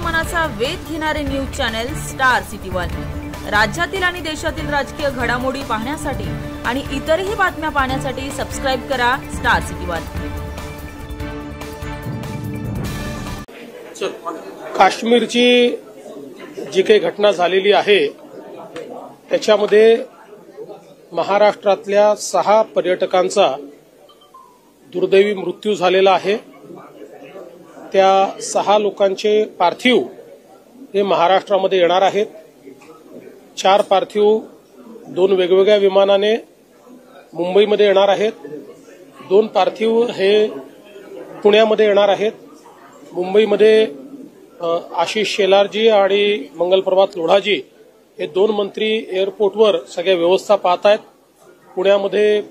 मनाचा वेध घेणारे news channel star city one. राज्यातील आणि देशातील राजकीय घडामोडी पाहण्यासाठी आणि इतरही बातम्या पाहण्यासाठी सबस्क्राइब करा स्टार सिटी वन। काश्मीरची जी काही घटना झालेली आहे त्याच्यामध्ये महाराष्ट्रातल्या 6 पर्यटकांचा दुर्दैवी मृत्यू झालेला आहे। त्या 6 लोकांचे पार्थिव हे महाराष्ट्रामध्ये येणार आहेत। 4 पार्थिव 2 वेगवेगळ्या विमानाने मुंबईमध्ये येणार आहेत। 2 पार्थिव हे पुण्यामध्ये येणार आहेत। मुंबईमध्ये आशिष शेलारजी आणि मंगलप्रभात लोढाजी हे 2 मंत्री एअरपोर्टवर सगळ्या व्यवस्था पाहत आहेत। पुण्यामध्ये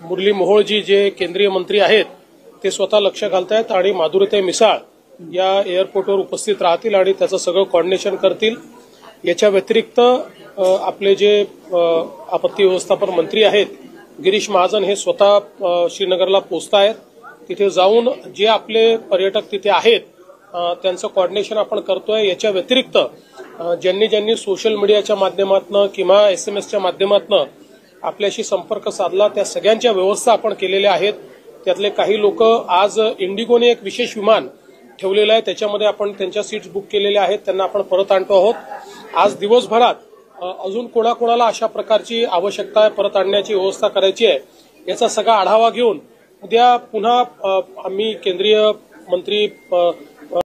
मुरली मोहोळजी जे केंद्रीय मंत्री आहेत ते स्वतः लक्ष घालतायत आणि माधुरीताई मिसाळ या एअरपोर्टवर उपस्थित राहतील आणि त्याचं सगळं कोऑर्डिनेशन करतील। याच्या व्यतिरिक्त आपले जे आपत्ती व्यवस्थापन मंत्री आहेत गिरीश महाजन हे स्वतः श्रीनगरला पोहोचतायत। तिथे जाऊन जे आपले पर्यटक तिथे आहेत त्यांचं कोऑर्डिनेशन आपण करतोय। याच्या व्यतिरिक्त ज्यांनी सोशल मीडियाच्या माध्यमातून किंवा SMS माध्यमातून आपल्याशी संपर्क साधला त्या सगळ्यांच्या व्यवस्था आपण केलेल्या आहेत। त्यातले काही लोक आज इंडिगोने एक विशेष विमान ठेवलेलं आहे त्याच्यामध्ये आपण त्यांच्या सीट्स बुक केलेल्या आहेत, त्यांना आपण परत आणतो आहोत। आज दिवसभरात अजून कोणाकोणाला अशा प्रकारची आवश्यकता आहे परत आणण्याची व्यवस्था करायची आहे याचा सगळा आढावा घेऊन उद्या पुन्हा आम्ही केंद्रीय मंत्री